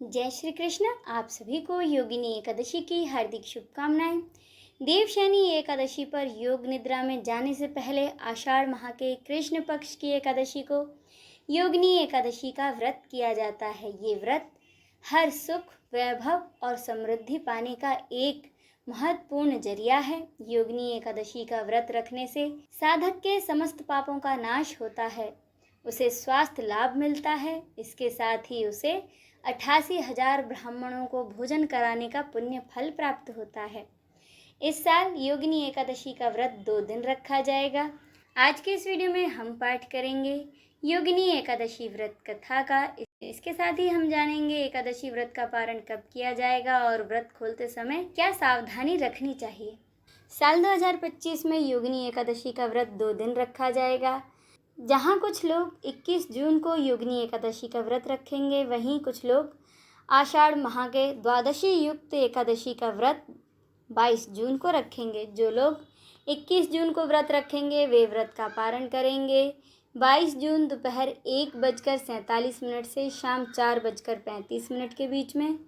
जय श्री कृष्ण। आप सभी को योगिनी एकादशी की हार्दिक शुभकामनाएं। देवशयनी एकादशी पर योग निद्रा में जाने से पहले आषाढ़ माह के कृष्ण पक्ष की एकादशी को योगिनी एकादशी का व्रत किया जाता है। ये व्रत हर सुख, वैभव और समृद्धि पाने का एक महत्वपूर्ण जरिया है। योगिनी एकादशी का व्रत रखने से साधक के समस्त पापों का नाश होता है, उसे स्वास्थ्य लाभ मिलता है। इसके साथ ही उसे 88,000 ब्राह्मणों को भोजन कराने का पुण्य फल प्राप्त होता है। इस साल योगिनी एकादशी का व्रत 2 दिन रखा जाएगा। आज के इस वीडियो में हम पाठ करेंगे योगिनी एकादशी व्रत कथा का। इसके साथ ही हम जानेंगे एकादशी व्रत का पारण कब किया जाएगा और व्रत खोलते समय क्या सावधानी रखनी चाहिए। साल 2025 में योगिनी एकादशी का व्रत 2 दिन रखा जाएगा। जहाँ कुछ लोग 21 जून को योगिनी एकादशी का व्रत रखेंगे, वहीं कुछ लोग आषाढ़ माह के द्वादशी युक्त एकादशी का व्रत 22 जून को रखेंगे। जो लोग 21 जून को व्रत रखेंगे वे व्रत का पारण करेंगे 22 जून दोपहर 1:47 से शाम 4:35 के बीच में।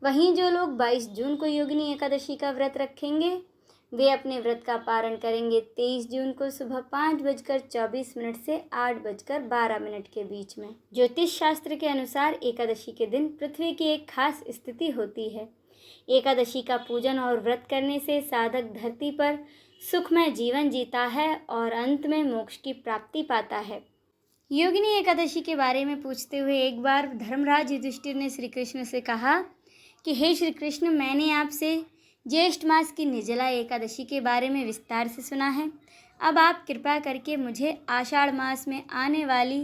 वहीं जो लोग 22 जून को योगिनी एकादशी का व्रत रखेंगे वे अपने व्रत का पारण करेंगे 23 जून को सुबह 5:24 से 8:12 के बीच में। ज्योतिष शास्त्र के अनुसार एकादशी के दिन पृथ्वी की एक खास स्थिति होती है। एकादशी का पूजन और व्रत करने से साधक धरती पर सुखमय जीवन जीता है और अंत में मोक्ष की प्राप्ति पाता है। योगिनी एकादशी के बारे में पूछते हुए एक बार धर्मराज युधिष्ठिर ने श्री कृष्ण से कहा कि हे श्री कृष्ण, मैंने आपसे ज्येष्ठ मास की निर्जला एकादशी के बारे में विस्तार से सुना है। अब आप कृपा करके मुझे आषाढ़ मास में आने वाली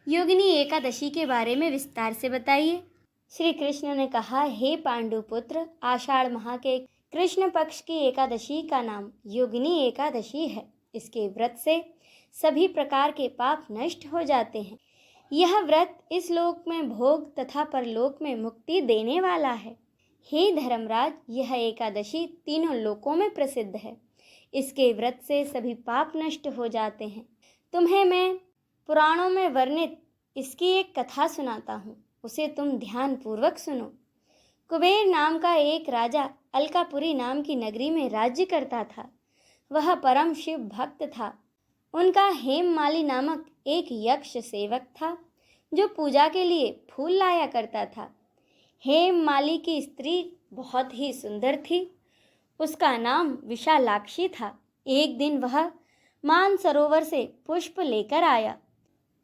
योगिनी एकादशी के बारे में विस्तार से बताइए। श्री कृष्ण ने कहा, हे पांडुपुत्र, आषाढ़ माह के कृष्ण पक्ष की एकादशी का नाम योगिनी एकादशी है। इसके व्रत से सभी प्रकार के पाप नष्ट हो जाते हैं। यह व्रत इस लोक में भोग तथा परलोक में मुक्ति देने वाला है। हे धर्मराज, यह एकादशी तीनों लोकों में प्रसिद्ध है। इसके व्रत से सभी पाप नष्ट हो जाते हैं। तुम्हें मैं पुराणों में वर्णित इसकी एक कथा सुनाता हूँ, उसे तुम ध्यान पूर्वक सुनो। कुबेर नाम का एक राजा अलकापुरी नाम की नगरी में राज्य करता था। वह परम शिव भक्त था। उनका हेममाली नामक एक यक्ष सेवक था जो पूजा के लिए फूल लाया करता था। हेममाली की स्त्री बहुत ही सुंदर थी। उसका नाम विशालाक्षी था। एक दिन वह मानसरोवर से पुष्प लेकर आया,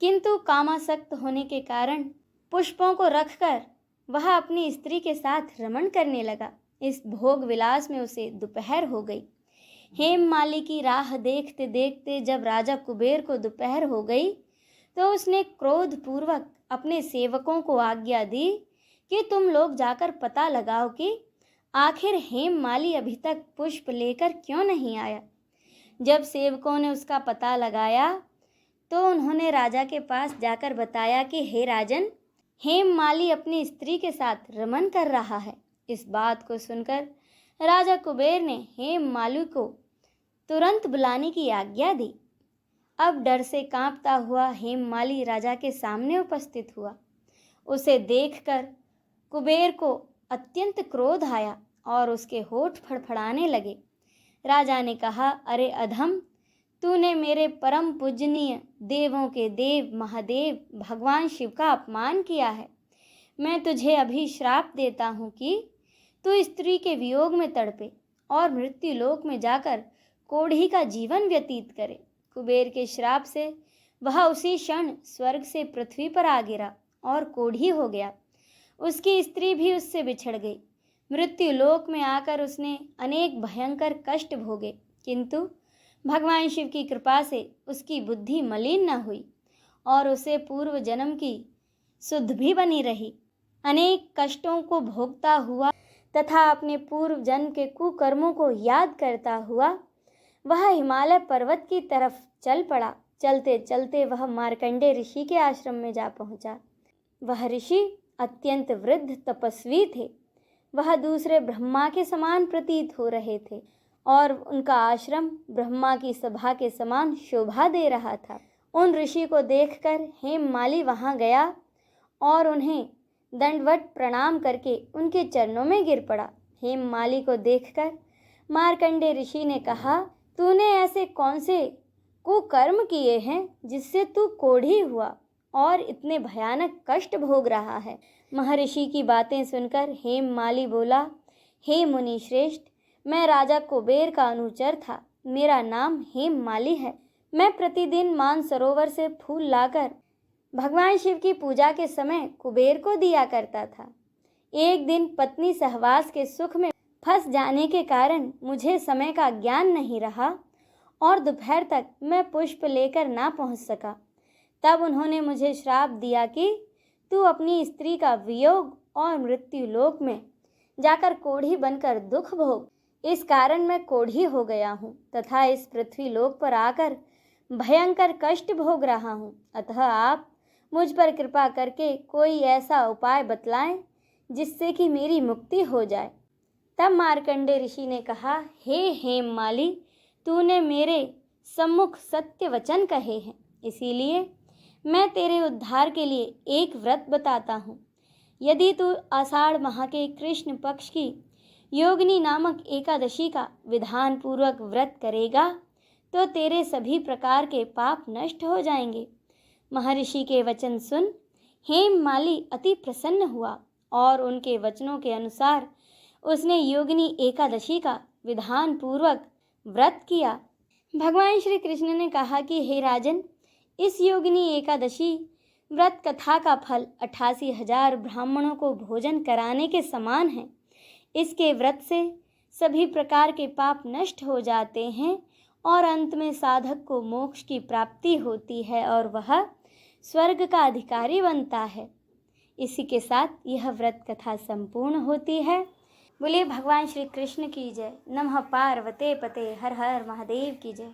किंतु कामासक्त होने के कारण पुष्पों को रखकर वह अपनी स्त्री के साथ रमण करने लगा। इस भोग विलास में उसे दोपहर हो गई। हेममाली की राह देखते देखते जब राजा कुबेर को दोपहर हो गई तो उसने क्रोधपूर्वक अपने सेवकों को आज्ञा दी कि तुम लोग जाकर पता लगाओ कि आखिर हेममाली अभी तक पुष्प लेकर क्यों नहीं आया। जब सेवकों ने उसका पता लगाया तो उन्होंने राजा के पास जाकर बताया कि हे राजन, हेममाली अपनी स्त्री के साथ रमन कर रहा है। इस बात को सुनकर राजा कुबेर ने हेममाली को तुरंत बुलाने की आज्ञा दी। अब डर से कांपता हुआ हेममाली राजा के सामने उपस्थित हुआ। उसे देखकर कुबेर को अत्यंत क्रोध आया और उसके होठ फड़फड़ाने लगे। राजा ने कहा, अरे अधम, तूने मेरे परम पूजनीय देवों के देव महादेव भगवान शिव का अपमान किया है। मैं तुझे अभी श्राप देता हूँ कि तू स्त्री के वियोग में तड़पे और मृत्यु लोक में जाकर कोढ़ी का जीवन व्यतीत करे। कुबेर के श्राप से वह उसी क्षण स्वर्ग से पृथ्वी पर आ गिरा और कोढ़ी हो गया। उसकी स्त्री भी उससे बिछड़ गई। मृत्यु लोक में आकर उसने अनेक भयंकर कष्ट भोगे, किंतु भगवान शिव की कृपा से उसकी बुद्धि मलिन न हुई और उसे पूर्व जन्म की शुद्ध भी बनी रही। अनेक कष्टों को भोगता हुआ तथा अपने पूर्व जन्म के कुकर्मों को याद करता हुआ वह हिमालय पर्वत की तरफ चल पड़ा। चलते चलते वह मार्कंडेय ऋषि के आश्रम में जा पहुंचा। वह ऋषि अत्यंत वृद्ध तपस्वी थे। वह दूसरे ब्रह्मा के समान प्रतीत हो रहे थे और उनका आश्रम ब्रह्मा की सभा के समान शोभा दे रहा था। उन ऋषि को देखकर हेममाली वहां गया और उन्हें दंडवत प्रणाम करके उनके चरणों में गिर पड़ा। हेममाली को देखकर मार्कंडेय ऋषि ने कहा, तूने ऐसे कौन से कुकर्म किए हैं जिससे तू कोढ़ी हुआ और इतने भयानक कष्ट भोग रहा है। महर्षि की बातें सुनकर हेममाली बोला, हे मुनि श्रेष्ठ, मैं राजा कुबेर का अनुचर था। मेरा नाम हेममाली है। मैं प्रतिदिन मानसरोवर से फूल लाकर भगवान शिव की पूजा के समय कुबेर को दिया करता था। एक दिन पत्नी सहवास के सुख में फंस जाने के कारण मुझे समय का ज्ञान नहीं रहा और दोपहर तक मैं पुष्प लेकर ना पहुंच सका। तब उन्होंने मुझे श्राप दिया कि तू अपनी स्त्री का वियोग और मृत्यु लोक में जाकर कोढ़ी बनकर दुख भोग। इस कारण मैं कोढ़ी हो गया हूँ तथा इस पृथ्वी लोक पर आकर भयंकर कष्ट भोग रहा हूँ। अतः आप मुझ पर कृपा करके कोई ऐसा उपाय बतलाएं जिससे कि मेरी मुक्ति हो जाए। तब मार्कंडेय ऋषि ने कहा, हे हेममाली, तूने मेरे सम्मुख सत्य वचन कहे हैं, इसीलिए मैं तेरे उद्धार के लिए एक व्रत बताता हूँ। यदि तू आषाढ़ माह के कृष्ण पक्ष की योगिनी नामक एकादशी का विधान पूर्वक व्रत करेगा तो तेरे सभी प्रकार के पाप नष्ट हो जाएंगे। महर्षि के वचन सुन हेममाली अति प्रसन्न हुआ और उनके वचनों के अनुसार उसने योगिनी एकादशी का विधान पूर्वक व्रत किया। भगवान श्री कृष्ण ने कहा कि हे राजन, इस योगिनी एकादशी व्रत कथा का फल 88,000 ब्राह्मणों को भोजन कराने के समान है। इसके व्रत से सभी प्रकार के पाप नष्ट हो जाते हैं और अंत में साधक को मोक्ष की प्राप्ति होती है और वह स्वर्ग का अधिकारी बनता है। इसी के साथ यह व्रत कथा संपूर्ण होती है। बोलिए भगवान श्री कृष्ण की जय। नमः पार्वते पते, हर हर महादेव की जय।